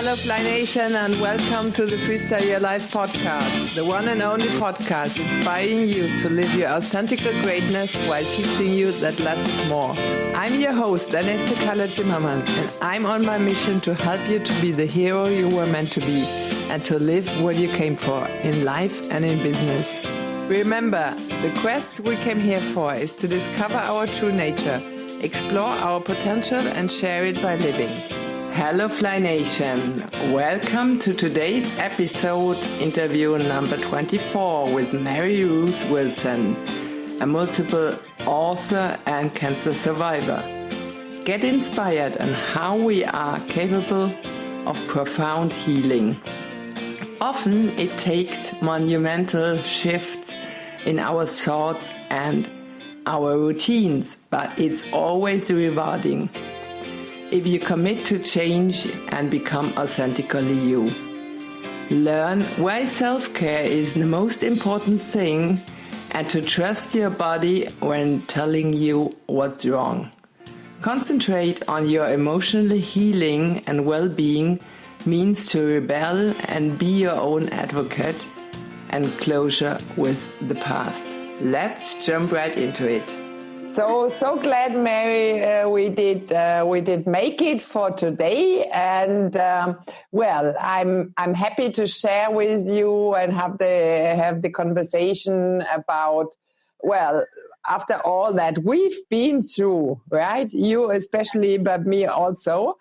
Hello Fly Nation and welcome to the Freestyle Your Life podcast, the one and only podcast inspiring you to live your authentic greatness while teaching you that less is more. I'm your host, Erneste Kalle-Zimmermann, and I'm on my mission to help you to be the hero you were meant to be and to live what you came for in life and in business. Remember, the quest we came here for is to discover our true nature, explore our potential and share it by living. Hello Fly Nation, welcome to today's episode, interview number 24 with Merry Ruthe Wilson, a multiple author and cancer survivor. Get inspired on how we are capable of profound healing. Often it takes monumental shifts in our thoughts and our routines, but it's always rewarding if you commit to change and become authentically you. Learn why self-care is the most important thing and to trust your body when telling you what's wrong. Concentrate on your emotional healing and well-being means to rebel and be your own advocate and closure with the past. Let's jump right into it. So glad, Mary, we did make it for today, and I'm happy to share with you and have the conversation about after all that we've been through, right? You especially, but me also.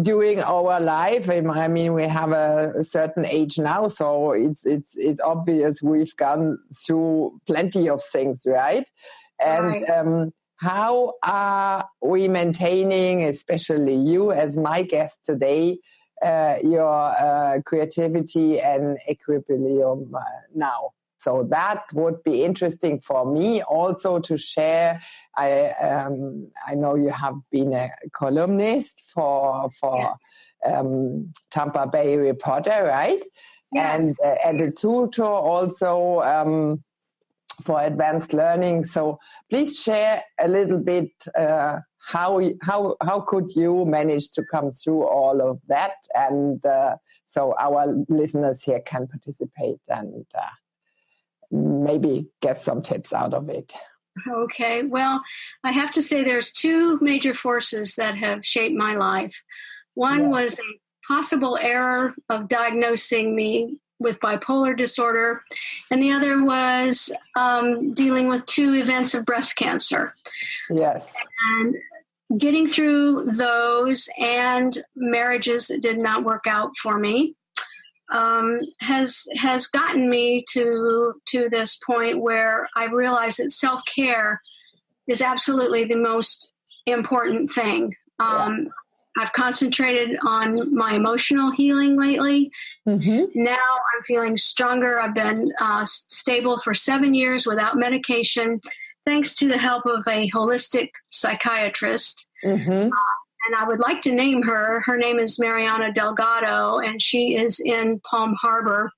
During our life, I mean, we have a certain age now, so it's obvious we've gone through plenty of things, right? And right. How are we maintaining, especially you as my guest today, your creativity and equilibrium now? So that would be interesting for me also to share. I know you have been a columnist for Tampa Bay Reporter, right? Yes. And a tutor also for advanced learning. So please share a little bit how could you manage to come through all of that, and so our listeners here can participate and maybe get some tips out of it. Okay. Well, I have to say there's two major forces that have shaped my life. One was a possible error of diagnosing me with bipolar disorder, and the other was dealing with two events of breast cancer. Yes. And getting through those and marriages that did not work out for me has gotten me to this point where I realize that self-care is absolutely the most important thing. I've concentrated on my emotional healing lately. Mm-hmm. Now I'm feeling stronger. I've been stable for 7 years without medication, thanks to the help of a holistic psychiatrist. Mm-hmm. And I would like to name her. Her name is Mariana Delgado, and she is in Palm Harbor,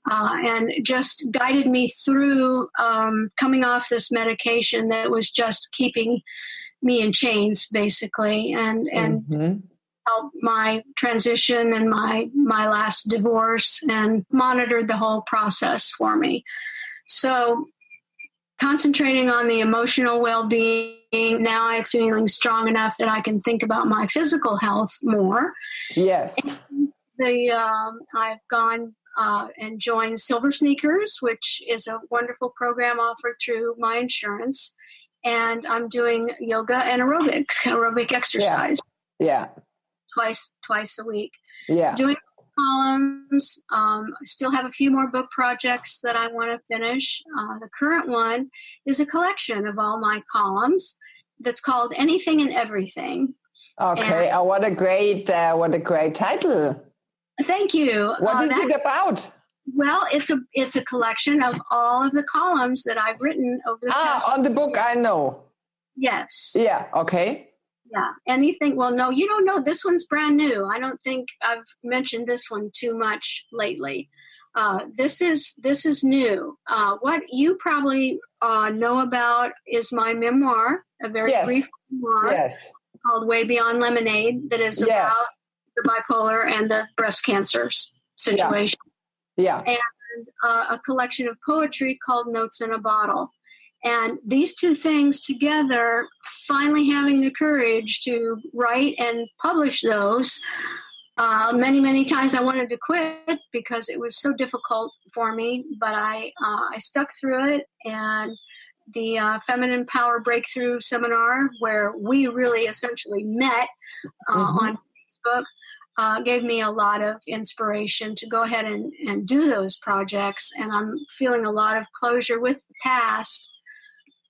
and just guided me through coming off this medication that was just keeping me in chains, basically, and mm-hmm. helped my transition and my last divorce, and monitored the whole process for me. So concentrating on the emotional well-being, now I'm feeling strong enough that I can think about my physical health more. Yes. I've gone and joined Silver Sneakers, which is a wonderful program offered through my insurance. And I'm doing yoga and aerobic exercise. Yeah. Twice a week. Yeah. Doing columns. I still have a few more book projects that I want to finish. The current one is a collection of all my columns that's called Anything and Everything. Okay. And, what a great title. Thank you. What is it about? Well, it's a collection of all of the columns that I've written over the past. On the book, I know. Yes. Yeah. Okay. Yeah. Anything. Well, no, you don't know. This one's brand new. I don't think I've mentioned this one too much lately. This is new. What you probably know about is my memoir, a very brief memoir. Yes. called Way Beyond Lemonade that is about the bipolar and the breast cancer situation. Yeah. And a collection of poetry called Notes in a Bottle. And these two things together, finally having the courage to write and publish those. Many, many times I wanted to quit because it was so difficult for me, but I stuck through it. And the Feminine Power Breakthrough Seminar, where we really essentially met on Facebook, gave me a lot of inspiration to go ahead and do those projects. And I'm feeling a lot of closure with the past,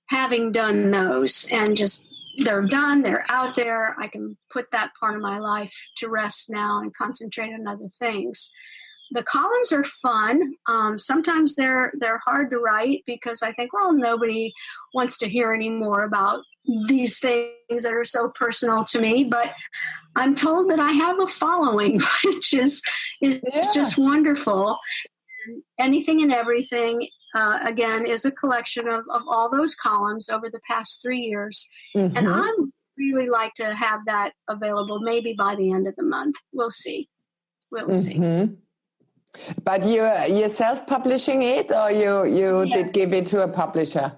having done those, and just they're done, they're out there. I can put that part of my life to rest now and concentrate on other things. The columns are fun. Sometimes they're hard to write because I think, well, nobody wants to hear any more about these things that are so personal to me. But I'm told that I have a following, which is just wonderful. Anything and Everything, again, is a collection of all those columns over the past 3 years. And I would really like to have that available maybe by the end of the month. We'll see. We'll see. But you're self-publishing it, or you did give it to a publisher?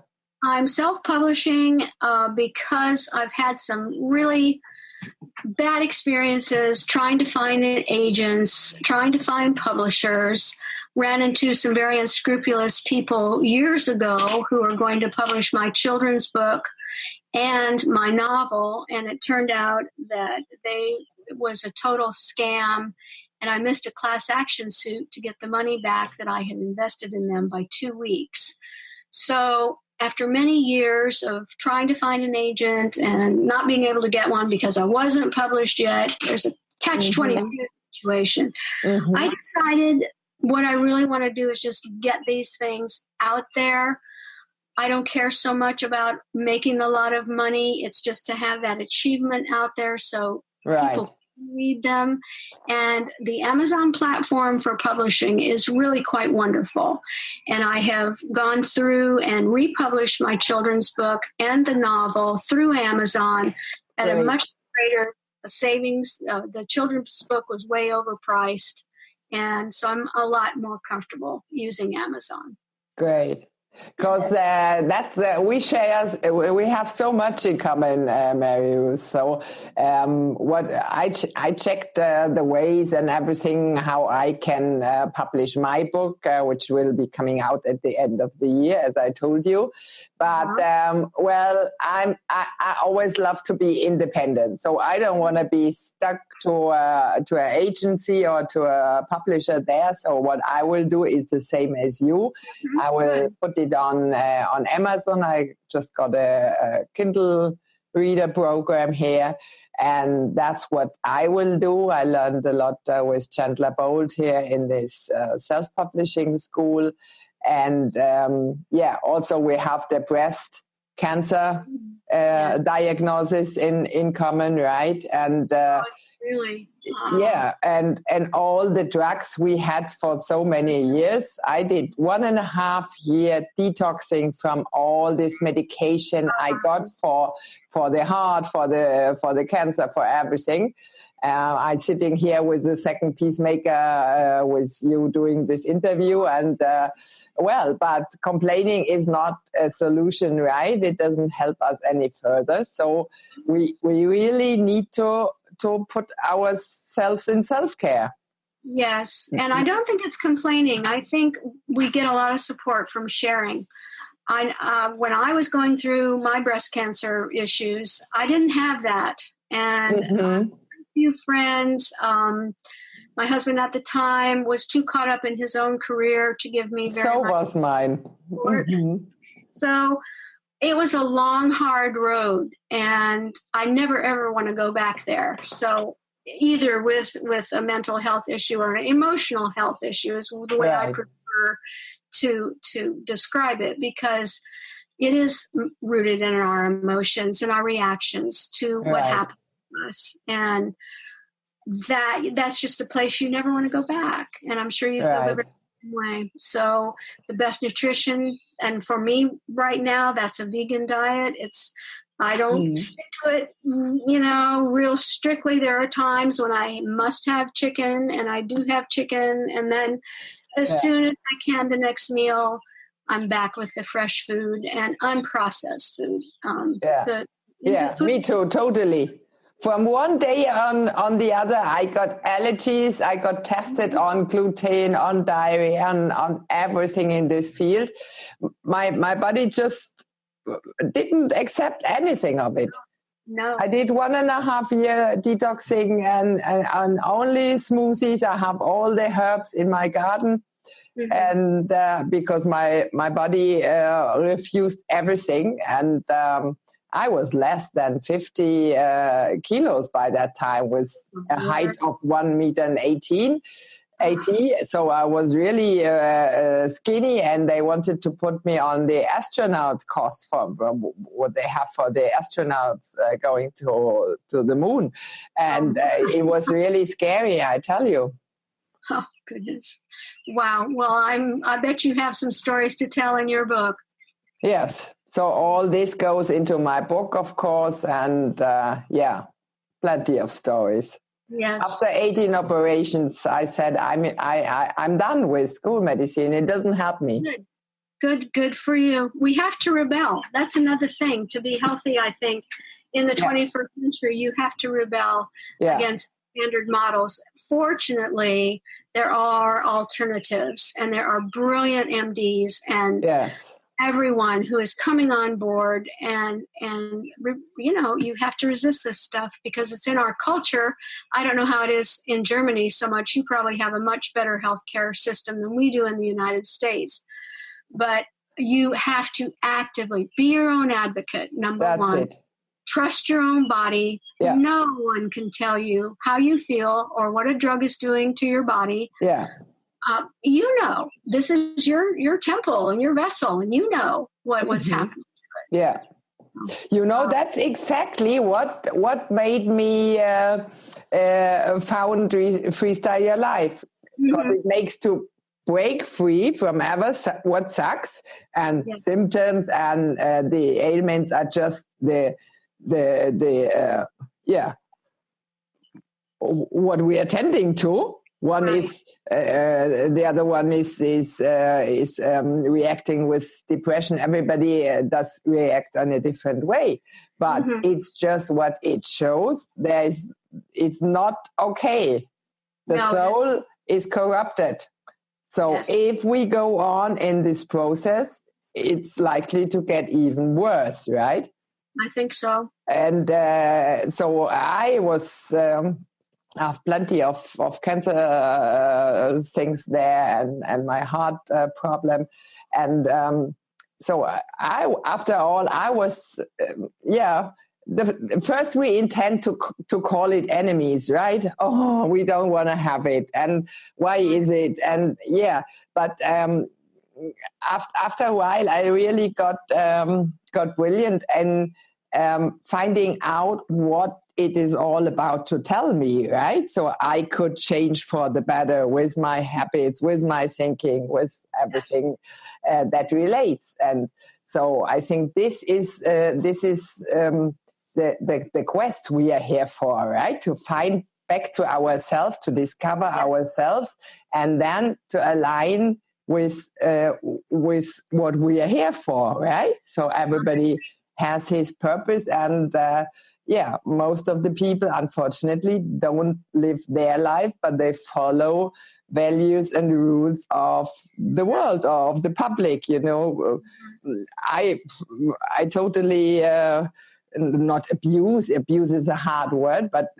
I'm self-publishing because I've had some really bad experiences trying to find agents, trying to find publishers. Ran into some very unscrupulous people years ago who were going to publish my children's book and my novel, and it turned out that it was a total scam, and I missed a class action suit to get the money back that I had invested in them by 2 weeks. So after many years of trying to find an agent and not being able to get one because I wasn't published yet, there's a catch-22 situation. I decided what I really want to do is just get these things out there. I don't care so much about making a lot of money. It's just to have that achievement out there so people read them. And the Amazon platform for publishing is really quite wonderful. And I have gone through and republished my children's book and the novel through Amazon at a much greater savings. The children's book was way overpriced. And so I'm a lot more comfortable using Amazon. Great. Because we have so much in common, Merry Ruthe. So what I checked the ways and everything, how I can publish my book, which will be coming out at the end of the year, as I told you. But I always love to be independent. So I don't want to be stuck to an agency or to a publisher there. So what I will do is the same as you. I will put it on Amazon. I just got a Kindle reader program here, and that's what I will do. I learned a lot with Chandler Bolt here in this self-publishing school. And also we have the breast cancer diagnosis in common, right? And really? And all the drugs we had for so many years. I did 1.5 years detoxing from all this medication I got for the heart, for the cancer, for everything. I'm sitting here with the second peacemaker with you doing this interview, and but complaining is not a solution, right? It doesn't help us any further. So we really need to put ourselves in self-care. Yes, and I don't think it's complaining. I think we get a lot of support from sharing. When I was going through my breast cancer issues, I didn't have that, and few friends. My husband at the time was too caught up in his own career to give me very much was mine. So it was a long, hard road, and I never ever want to go back there. So either with a mental health issue or an emotional health issue is the way I prefer to describe it, because it is rooted in our emotions and our reactions to what happened. Us. And that's just a place you never want to go back. And I'm sure you feel the same way. So the best nutrition, and for me right now, that's a vegan diet. It's I don't stick to it, real strictly. There are times when I must have chicken, and I do have chicken. And then as soon as I can, the next meal, I'm back with the fresh food and unprocessed food. Me too, totally. From one day on the other, I got allergies. I got tested on gluten, on dairy, and on everything in this field. My body just didn't accept anything of it. No. I did 1.5 year detoxing and only smoothies. I have all the herbs in my garden. And because my body refused everything, and I was less than 50 kilos by that time, with a height of 1.18 meter. So I was really skinny, and they wanted to put me on the astronaut cost for what they have for the astronauts going to the moon. And it was really scary, I tell you. Oh, goodness. Wow. Well, I bet you have some stories to tell in your book. Yes. So all this goes into my book, of course. And plenty of stories. Yes. After 18 operations, I said, I'm done with school medicine. It doesn't help me. Good for you. We have to rebel. That's another thing. To be healthy, I think, in the 21st century, you have to rebel against standard models. Fortunately, there are alternatives, and there are brilliant MDs and everyone who is coming on board, and you have to resist this stuff because it's in our culture. I don't know how it is in Germany so much. You probably have a much better healthcare system than we do in the United States, but you have to actively be your own advocate. Number one. Trust your own body. Yeah. No one can tell you how you feel or what a drug is doing to your body. Yeah. This is your temple and your vessel, and what's happening to it. Yeah. That's exactly what made me found Freestyle Your Life, because it makes to break free from what sucks, and symptoms and the ailments are just what we are tending to. One is the other one is reacting with depression. Everybody does react in a different way, but it's just what it shows. It's not okay. The soul is corrupted. So if we go on in this process, it's likely to get even worse, right? I think so. And so I was have plenty of cancer things there, and my heart problem, and so I after all I was first we intend to call it enemies, right? Oh, we don't want to have it, and why is it? And but after a while I really got brilliant and finding out what it is all about to tell me, right? So I could change for the better with my habits, with my thinking, with everything that relates. And so I think this is the quest we are here for, right? To find back to ourselves, to discover ourselves, and then to align with what we are here for, right? So everybody has his purpose, and most of the people unfortunately don't live their life, but they follow values and rules of the world, of the public. I totally not abuse is a hard word, but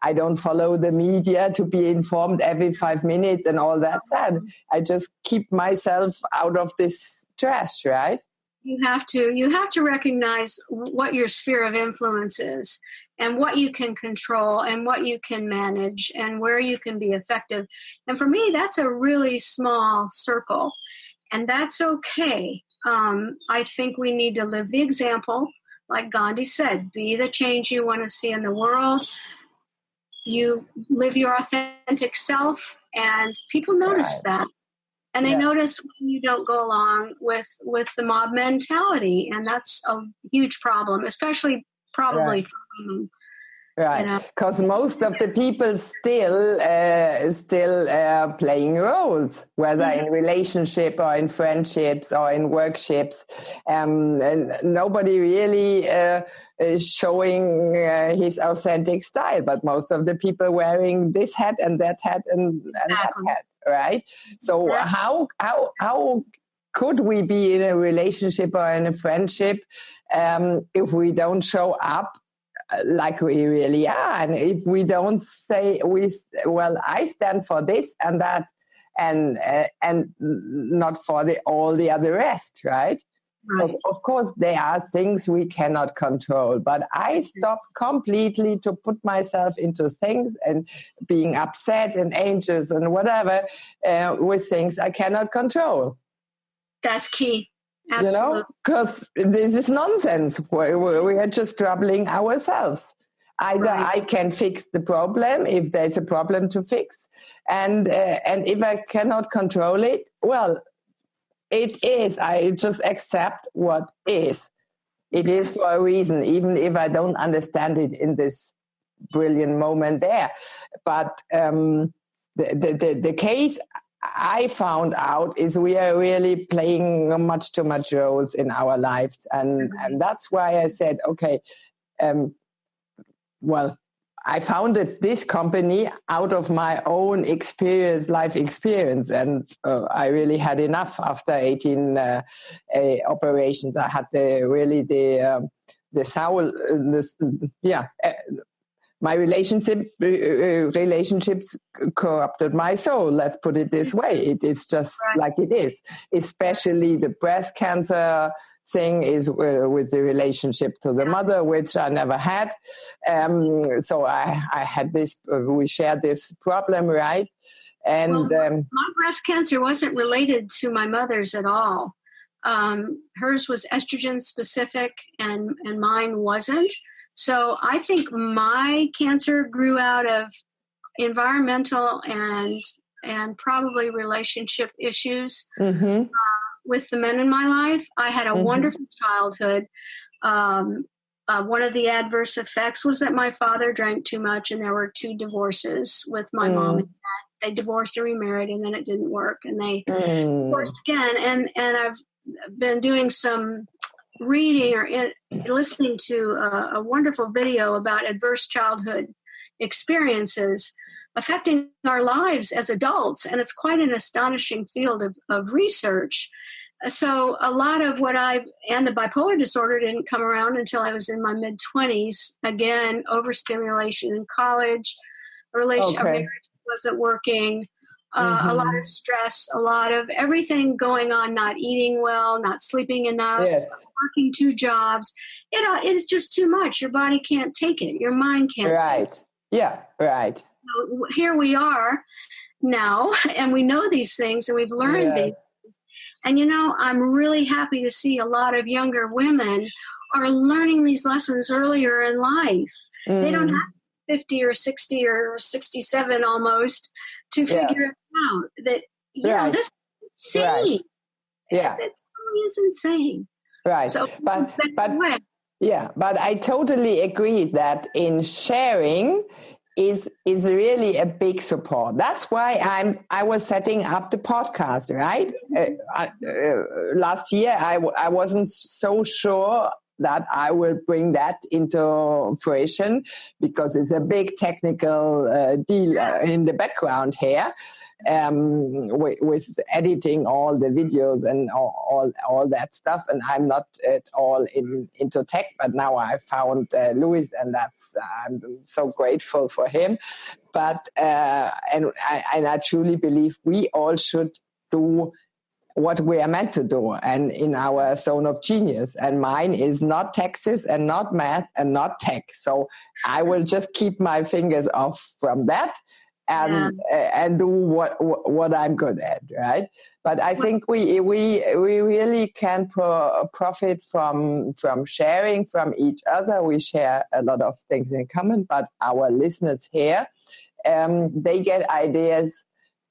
I don't follow the media to be informed every 5 minutes and all that said. I just keep myself out of this trash, right? You have to recognize what your sphere of influence is, and what you can control, and what you can manage, and where you can be effective. And for me, that's a really small circle, and that's okay. I think we need to live the example, like Gandhi said, be the change you want to see in the world. You live your authentic self, and people notice that. And they notice when you don't go along with the mob mentality. And that's a huge problem, especially probably for women. Right, because most of the people still playing roles, whether in relationship or in friendships or in workshops, and nobody really is showing his authentic style. But most of the people wearing this hat and that hat and that hat, right? So how could we be in a relationship or in a friendship if we don't show up like we really are, and if we don't say I stand for this and that, and not for all the other rest, right? Because of course there are things we cannot control, but I stopped completely to put myself into things and being upset and anxious and whatever with things I cannot control. That's key. Absolutely. You know, because this is nonsense. We are just troubling ourselves. Either I can fix the problem if there's a problem to fix, and if I cannot control it, well, it is. I just accept what is. It is for a reason, even if I don't understand it in this brilliant moment there. But the case I found out is we are really playing much too much roles in our lives. And that's why I said, okay, I founded this company out of my own life experience. And I really had enough after 18 operations. I had my relationships corrupted my soul. Let's put it this way. It is just like it is. Especially the breast cancer thing is with the relationship to the mother, which I never had. So I had this. We shared this problem, right? And my breast cancer wasn't related to my mother's at all. Hers was estrogen specific, and mine wasn't. So I think my cancer grew out of environmental and probably relationship issues with the men in my life. I had a wonderful childhood. One of the adverse effects was that my father drank too much, and there were 2 divorces with my mom and dad. They divorced and remarried, and then it didn't work, and they divorced again. And I've been doing some reading or listening to a wonderful video about adverse childhood experiences affecting our lives as adults. And it's quite an astonishing field of research. So a lot of and the bipolar disorder didn't come around until I was in my mid-20s. Again, overstimulation in college, a marriage wasn't working. A lot of stress, a lot of everything going on, not eating well, not sleeping enough, working 2 jobs. It's just too much. Your body can't take it. Your mind can't take it. Yeah, right. So here we are now, and we know these things, and we've learned these things. And, I'm really happy to see a lot of younger women are learning these lessons earlier in life. They don't have 50 or 60 or 67 almost to figure it out. That this is insane. That totally is insane. Right. So, but I totally agree that in sharing is really a big support. That's why I was setting up the podcast, right? Last year I wasn't so sure that I will bring that into fruition because it's a big technical deal in the background here with editing all the videos and all that stuff. And I'm not at all into tech, but now I found Louis, and I'm so grateful for him. But and I truly believe we all should do what we are meant to do and in our zone of genius. And mine is not Texas and not math and not tech. So I will just keep my fingers off from that and do what I'm good at, right? But I think we really can profit from sharing from each other. We share a lot of things in common, but our listeners here, they get ideas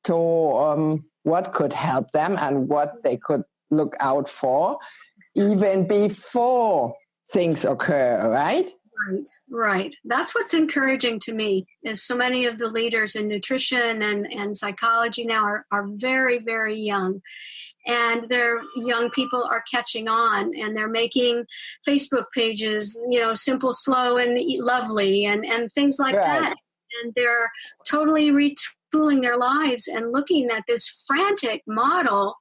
to what could help them and what they could look out for even before things occur, right? Right. That's what's encouraging to me, is so many of the leaders in nutrition and psychology now are very, very young. And their young people are catching on, and they're making Facebook pages, simple, slow, and lovely, and things like that. And they're totally retooling their lives and looking at this frantic model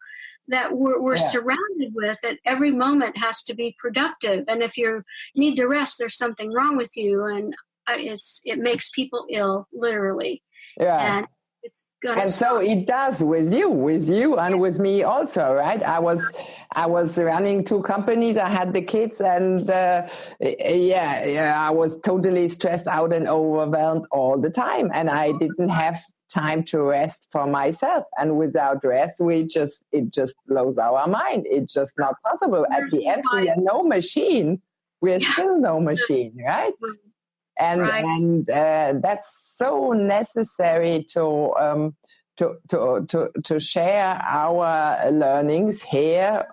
that we're surrounded with, that every moment has to be productive. And if you need to rest, there's something wrong with you. And it makes people ill, literally. Yeah. And it's gonna and stop. So it does with you and with me also, right? I was running 2 companies. I had the kids, and I was totally stressed out and overwhelmed all the time, and I didn't have time to rest for myself. And without rest, it just blows our mind. It's just not possible. At the end, we are no machine. We're still no machine, right? And that's so necessary to share our learnings here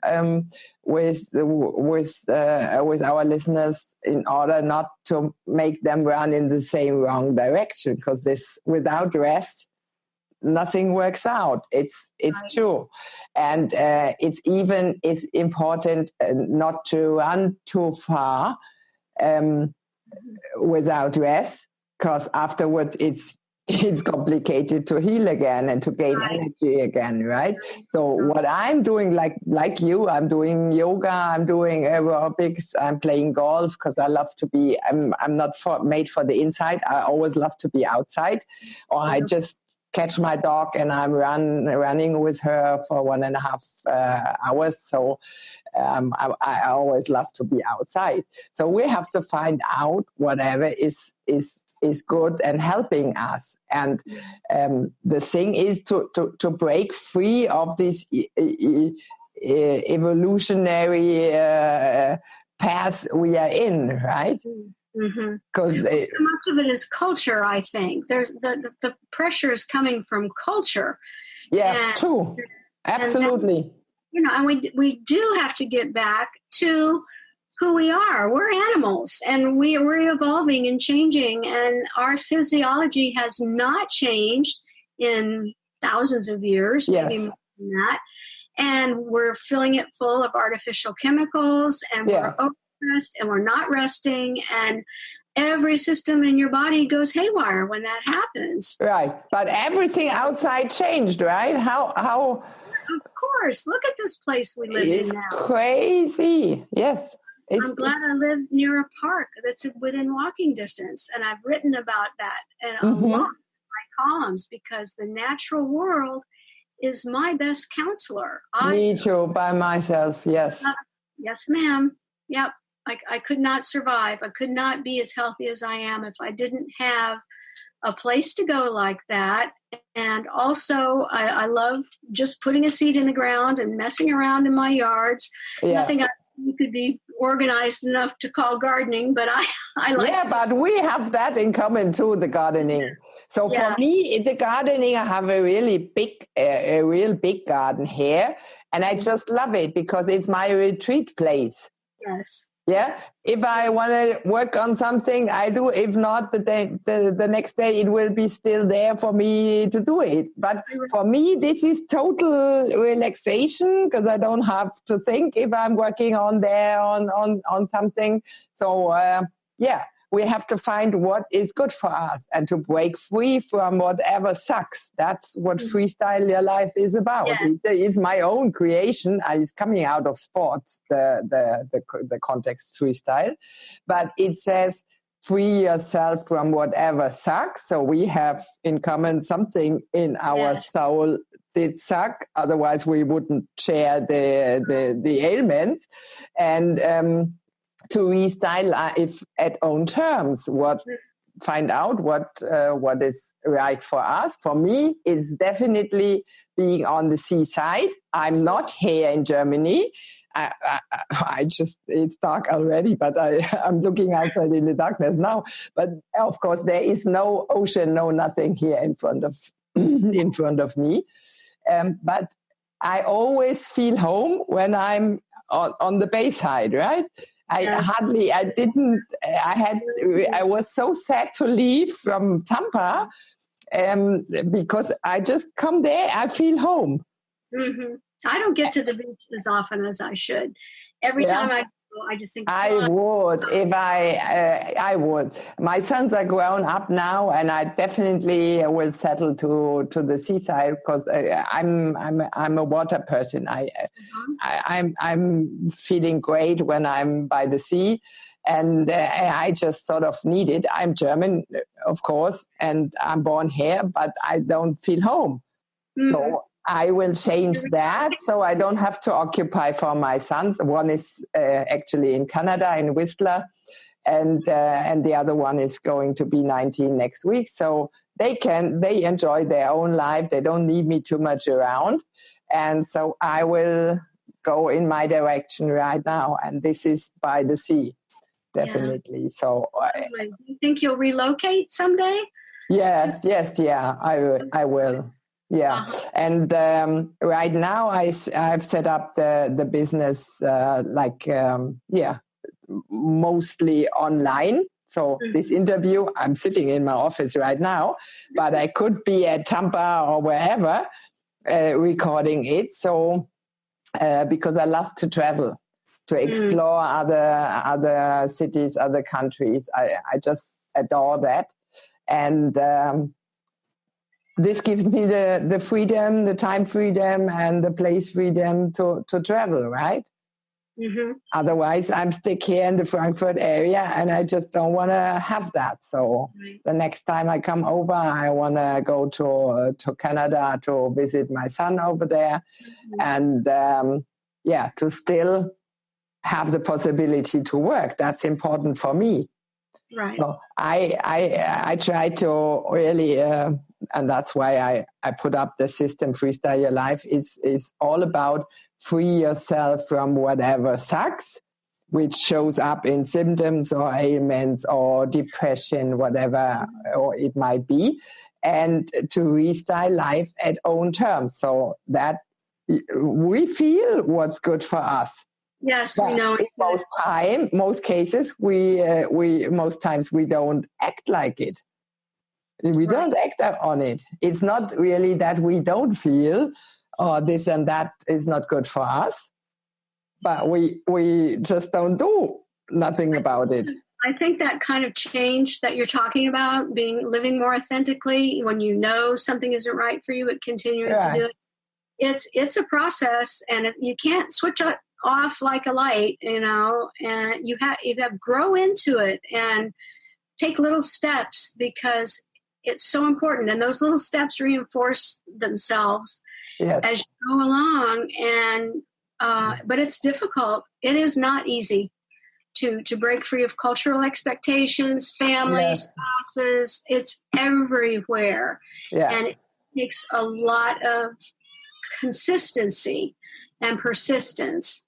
with our listeners, in order not to make them run in the same wrong direction. Because this, without rest, nothing works out. It's true, and it's important not to run too far without rest, because afterwards it's complicated to heal again and to gain energy again, right? So what I'm doing, like you, I'm doing yoga, I'm doing aerobics, I'm playing golf, because I love to be, I'm not made for the inside. I always love to be outside, or I just catch my dog and I'm running with her for 1.5 hours. So I always love to be outside. So we have to find out whatever is good and helping us. And the thing is to break free of this evolutionary path we are in, right? Because so much of it is culture. I think there's the pressure is coming from culture. Yes, true, absolutely. And we do have to get back to who we are. We're animals, and we're evolving and changing, and our physiology has not changed in thousands of years, maybe more than that. And we're filling it full of artificial chemicals, and we're overstressed, and we're not resting, and every system in your body goes haywire when that happens. Right, but everything outside changed, right? How? Of course. Look at this place we live in now. It's crazy. Yes. I'm glad I live near a park that's within walking distance, and I've written about that in a lot of my columns, because the natural world is my best counselor. Me too, by myself, yes. Yes, ma'am. Yep. I could not survive. I could not be as healthy as I am if I didn't have a place to go like that. And also, I love just putting a seed in the ground and messing around in my yards. Nothing could be organized enough to call gardening, but I like. Yeah, but we have that in common too, the gardening. So for me, the gardening, I have a really big, a real big garden here, and I just love it because it's my retreat place. Yes. Yeah. If I want to work on something, I do. If not, the next day it will be still there for me to do it. But for me, this is total relaxation because I don't have to think if I'm working on there on something. So we have to find what is good for us and to break free from whatever sucks. That's what Freestyle Your Life is about. Yeah. It's my own creation. It's coming out of sports, the context freestyle. But it says, free yourself from whatever sucks. So we have in common something in our soul did suck. Otherwise, we wouldn't share the ailments. And to restyle if at own terms, find out what is right for us. For me, it's definitely being on the seaside. I'm not here in Germany. It's dark already, but I'm looking outside in the darkness now. But of course, there is no ocean, no nothing here in front of me. But I always feel home when I'm on the Bayside, right? I was so sad to leave from Tampa because I just come there, I feel home. Mm-hmm. I don't get to the beach as often as I should. Every time I go, I just think, I would if I would. My sons are grown up now, and I definitely will settle to the seaside because I'm a water person. I'm feeling great when I'm by the sea, and I just sort of need it. I'm German, of course, and I'm born here, but I don't feel home. Mm-hmm. So I will change that so I don't have to occupy for my sons. One is actually in Canada, in Whistler, and the other one is going to be 19 next week. So they enjoy their own life. They don't need me too much around. And so I will go in my direction right now. And this is by the sea, definitely. Yeah. So do you think you'll relocate someday? Yes, I will. Yeah, and right now I've set up the business mostly online. So this interview, I'm sitting in my office right now, but I could be at Tampa or wherever recording it. So because I love to travel, to explore other cities, other countries, I just adore that, and. This gives me the freedom, the time freedom, and the place freedom to travel, right? Mm-hmm. Otherwise, I'm stuck here in the Frankfurt area, and I just don't want to have that. So the next time I come over, I want to go to Canada to visit my son over there, and to still have the possibility to work. That's important for me. Right. So I try to really, and that's why I put up the system Freestyle Your Life. It's all about free yourself from whatever sucks, which shows up in symptoms or ailments or depression, whatever or it might be, and to restyle life at own terms so that we feel what's good for us. Yes, we know. Most cases, most times we don't act like it. We don't act on it. It's not really that we don't feel, or this and that is not good for us, but we just don't do nothing about it. I think that kind of change that you're talking about, living more authentically, when you know something isn't right for you, but continuing to do it, it's a process, and you can't switch off like a light, and you have to grow into it and take little steps, because it's so important, and those little steps reinforce themselves as you go along. And but it's difficult. It is not easy to break free of cultural expectations, families, spouses. It's everywhere, and it takes a lot of consistency and persistence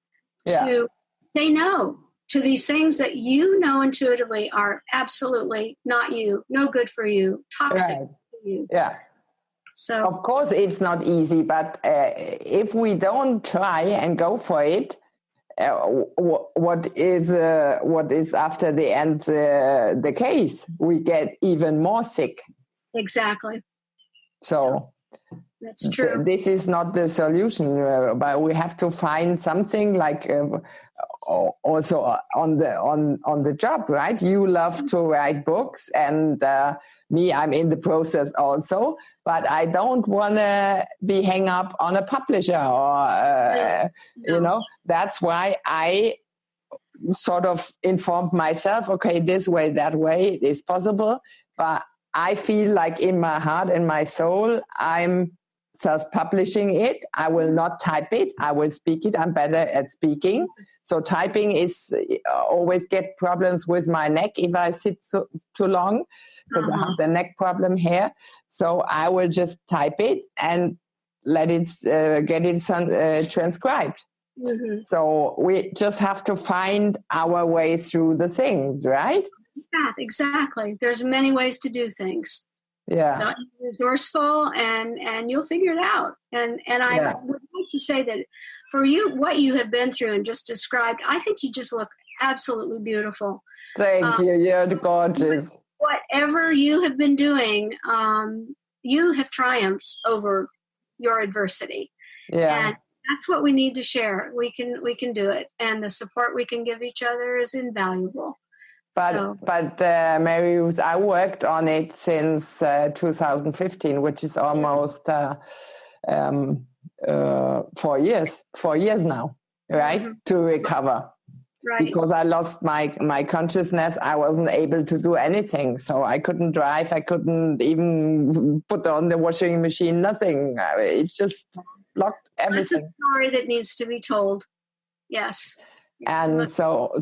to say no to these things that you know intuitively are absolutely not you, no good for you, toxic for you. Yeah. So of course it's not easy, but if we don't try and go for it, what is after the end the case? We get even more sick. Exactly. So. That's true. This is not the solution, but we have to find something like also on the job, right? You love to write books, and me, I'm in the process also, but I don't want to be hung up on a publisher or That's why I sort of informed myself. Okay, this way, that way, it is possible, but I feel like in my heart and my soul, I'm self-publishing it. I will not type it. I will speak it. I'm better at speaking. So typing is always get problems with my neck if I sit too long, because I have the neck problem here. So I will just type it and let it get it transcribed. Mm-hmm. So we just have to find our way through the things, right? Yeah, exactly. There's many ways to do things. Yeah. So be resourceful, and you'll figure it out. And I would like to say that for you, what you have been through and just described, I think you just look absolutely beautiful. Thank you. You're gorgeous. Whatever you have been doing, you have triumphed over your adversity. Yeah. And that's what we need to share. We can do it. And the support we can give each other is invaluable. But Merry Ruthe, I worked on it since 2015, which is almost 4 years. 4 years now, right? Mm-hmm. To recover. Right. Because I lost my consciousness. I wasn't able to do anything. So I couldn't drive. I couldn't even put on the washing machine, nothing. It just blocked everything. That's a story that needs to be told. Yes. And so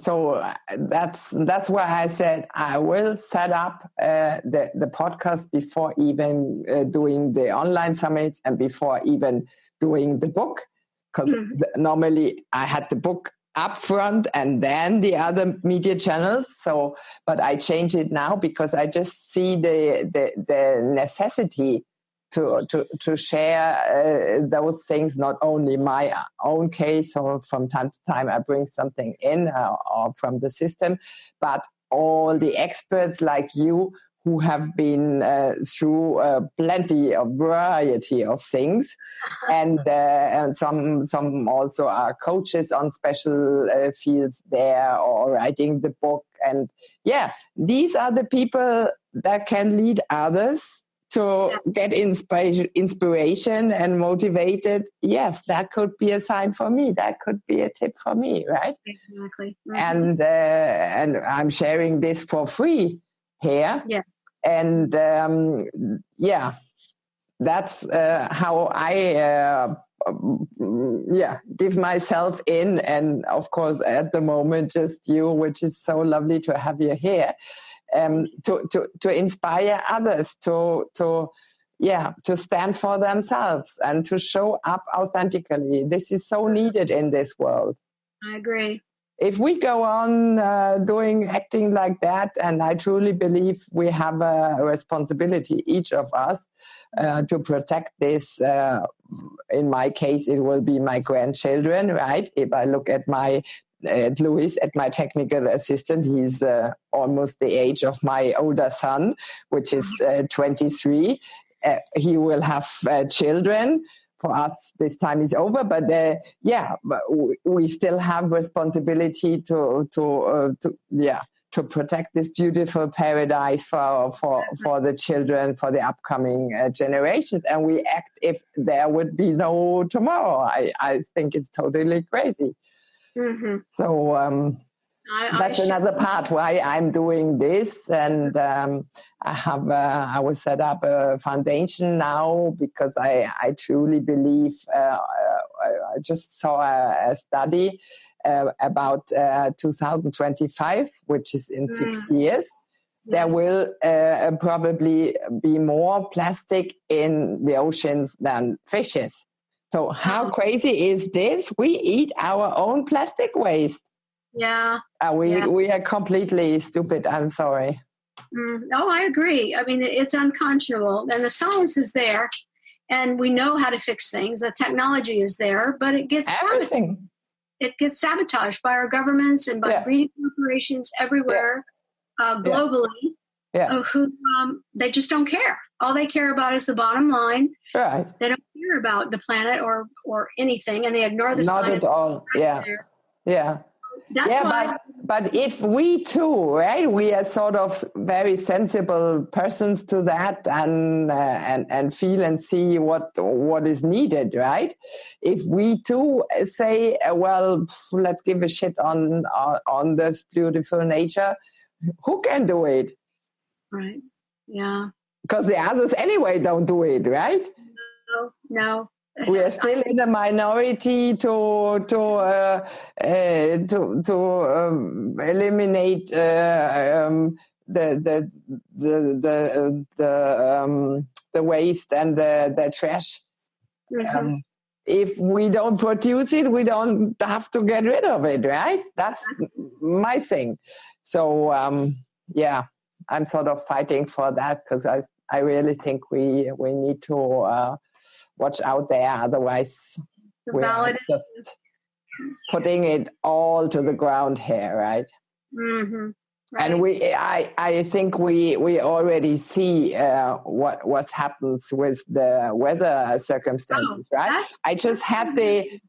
that's why I said I will set up the podcast before even doing the online summits and before even doing the book. Because normally I had the book up front and then the other media channels. So, but I change it now because I just see the necessity to share those things, not only my own case, or from time to time I bring something in or from the system, but all the experts like you who have been through plenty of variety of things, and some also are coaches on special fields there or writing the book. And these are the people that can lead others to get inspiration and motivated. Yes, that could be a sign for me. That could be a tip for me, right? Exactly. Mm-hmm. And I'm sharing this for free here. Yeah. And that's how I give myself in. And of course, at the moment, just you, which is so lovely to have you here. To inspire others to stand for themselves and to show up authentically. This is so needed in this world. I agree. If we go on acting like that, and I truly believe we have a responsibility, each of us, to protect this. In my case, it will be my grandchildren, right? If I look at Louis, at my technical assistant, he's almost the age of my older son, which is 23. He will have children. For us, this time is over, but we still have responsibility to protect this beautiful paradise for the children, for the upcoming generations, and we act if there would be no tomorrow. I think it's totally crazy. Mm-hmm. So that's another part why I'm doing this, and I will set up a foundation now because I truly believe. I just saw a study about 2025, which is in 6 years. Yes. There will probably be more plastic in the oceans than fishes. So how crazy is this? We eat our own plastic waste. Yeah. We are completely stupid. I'm sorry. No, I agree. I mean, it's unconscionable. And the science is there. And we know how to fix things. The technology is there. But it gets sabotaged. It gets sabotaged by our governments and by breeding corporations everywhere, globally. Yeah. Who they just don't care. All they care about is the bottom line. Right. They don't care about the planet or anything, and they ignore the science. Not at all. Yeah. Yeah. That's why. But if we too, right, we are sort of very sensible persons to that, and feel and see what is needed, right? If we too say, well, let's give a shit on this beautiful nature, who can do it? Right. Yeah. Because the others anyway don't do it, right? No. We are still in a minority to eliminate the waste and the trash. Mm-hmm. If we don't produce it, we don't have to get rid of it, right? That's my thing. So I'm sort of fighting for that because I really think we need to watch out there. Otherwise, we're just putting it all to the ground here, right? Mm-hmm. Right. And I think we already see what happens with the weather circumstances, right? I just had the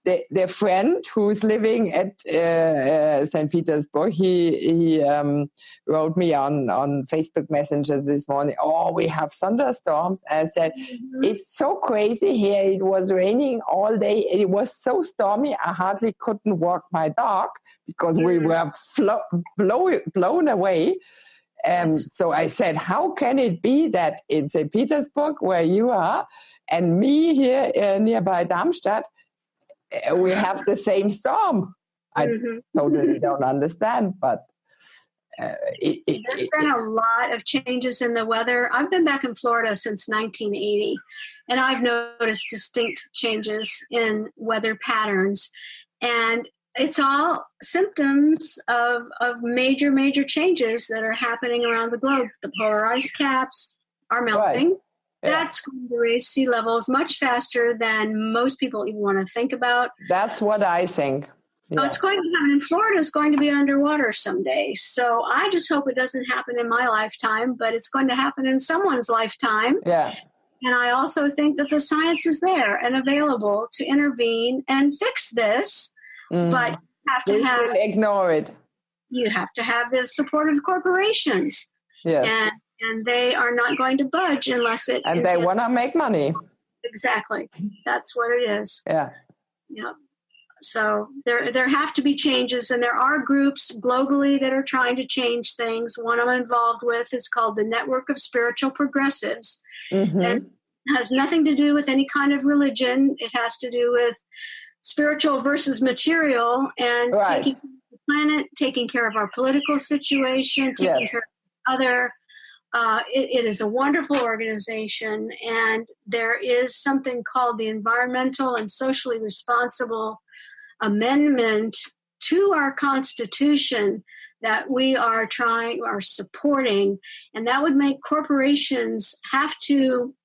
friend who's living at St. Petersburg. He wrote me on Facebook Messenger this morning. Oh, we have thunderstorms. I said, it's so crazy here. It was raining all day. It was so stormy. I hardly couldn't walk my dog because we were blown away. So I said, how can it be that in St. Petersburg, where you are, and me here nearby Darmstadt, we have the same storm? I totally don't understand, but there's been a lot of changes in the weather. I've been back in Florida since 1980, and I've noticed distinct changes in weather patterns. And it's all symptoms of major changes that are happening around the globe. The polar ice caps are melting. Right. Yeah. That's going to raise sea levels much faster than most people even want to think about. That's what I think. Yeah. It's going to happen in Florida. Is going to be underwater someday. So I just hope it doesn't happen in my lifetime, but it's going to happen in someone's lifetime. Yeah. And I also think that the science is there and available to intervene and fix this. But you have to ignore it. You have to have the support of corporations. Yes. And they are not going to budge unless it... And they want to make money. Exactly. That's what it is. Yeah. Yeah. So there have to be changes, and there are groups globally that are trying to change things. One I'm involved with is called the Network of Spiritual Progressives. And it has nothing to do with any kind of religion. It has to do with spiritual versus material, and taking care of the planet, taking care of our political situation, taking care of other. It is a wonderful organization, and there is something called the Environmental and Socially Responsible Amendment to our Constitution that we are supporting, and that would make corporations have to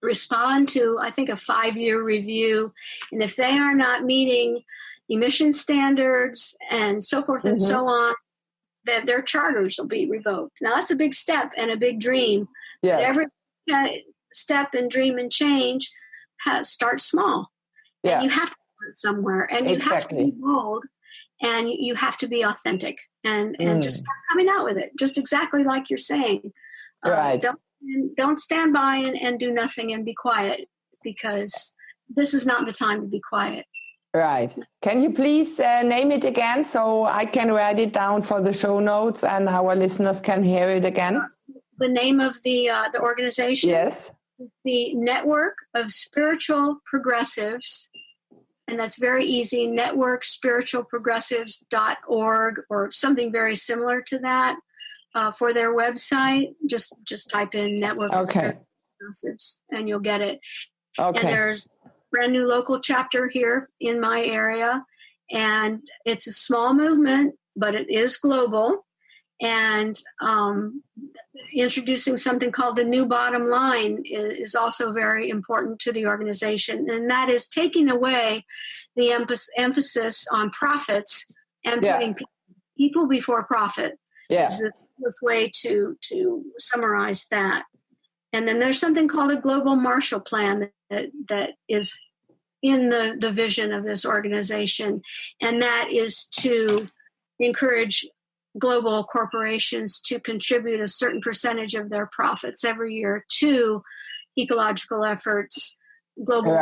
respond to, I think, a 5-year review. And if they are not meeting emission standards and so forth and so on, that their charters will be revoked. Now, that's a big step and a big dream. Yes. But every step and dream and change starts small. Yeah. And you have to start somewhere. And you have to be bold. And you have to be authentic. And just start coming out with it. Just exactly like you're saying. Right. Don't stand by and do nothing and be quiet, because this is not the time to be quiet. Right. Can you please name it again so I can write it down for the show notes and our listeners can hear it again? The name of the organization? Yes. The Network of Spiritual Progressives. And that's very easy, networkspiritualprogressives.org or something very similar to that. For their website, just type in Network of Spiritual Progressives and you'll get it. Okay. And there's a brand new local chapter here in my area, and it's a small movement, but it is global. And introducing something called the New Bottom Line is also very important to the organization, and that is taking away the emphasis on profits and putting people before profit. Yeah. This way to summarize that. And then there's something called a global Marshall Plan that is in the vision of this organization, and that is to encourage global corporations to contribute a certain percentage of their profits every year to ecological efforts, global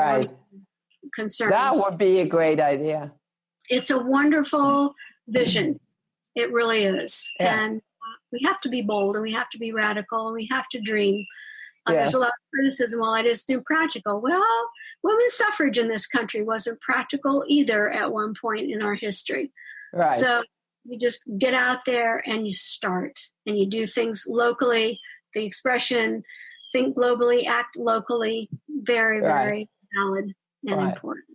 concerns. That would be a great idea. It's a wonderful vision. It really is. Yeah. And we have to be bold, and we have to be radical, and we have to dream. There's a lot of criticism. Well, it is impractical. Well, women's suffrage in this country wasn't practical either at one point in our history. Right. So you just get out there and you start, and you do things locally. The expression, think globally, act locally, very, very valid and important.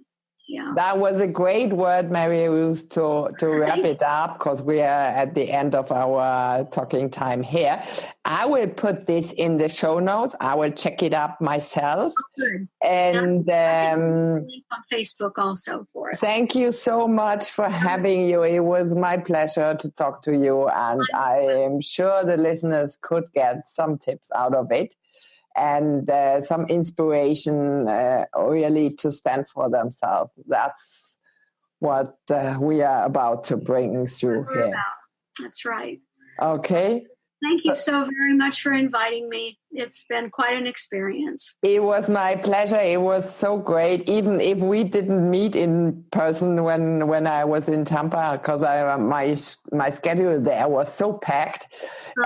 Yeah. That was a great word, Merry Ruthe, to wrap it up, because we are at the end of our talking time here. I will put this in the show notes. I will check it up myself. Good. And link on Facebook also for it. Thank you so much for having you. It was my pleasure to talk to you, and I am sure the listeners could get some tips out of it. And some inspiration really to stand for themselves. That's what we are about to bring through here. That's right. Okay. Thank you so very much for inviting me. It's been quite an experience. It was my pleasure. It was so great, even if we didn't meet in person when I was in Tampa, because my schedule there was so packed.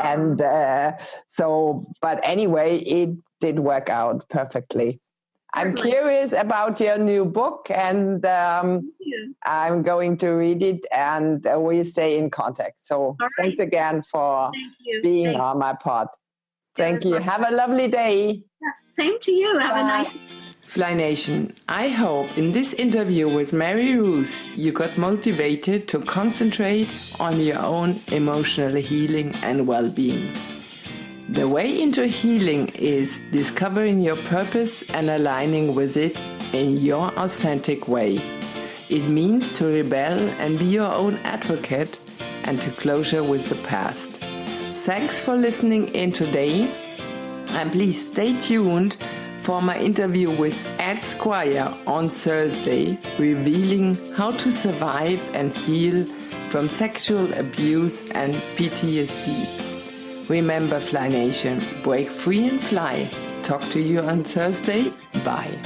And but anyway, it did work out perfectly. I'm curious about your new book, and I'm going to read it, and we stay in contact. So thanks again for being on my pod. Thank you. Have a lovely day. Yes, same to you. Have a nice day. Fly Nation, I hope in this interview with Merry Ruthe you got motivated to concentrate on your own emotional healing and well-being. The way into healing is discovering your purpose and aligning with it in your authentic way. It means to rebel and be your own advocate and to closure with the past. Thanks for listening in today, and please stay tuned for my interview with Ed Squire on Thursday, revealing how to survive and heal from sexual abuse and PTSD. Remember, Fly Nation, break free and fly. Talk to you on Thursday. Bye.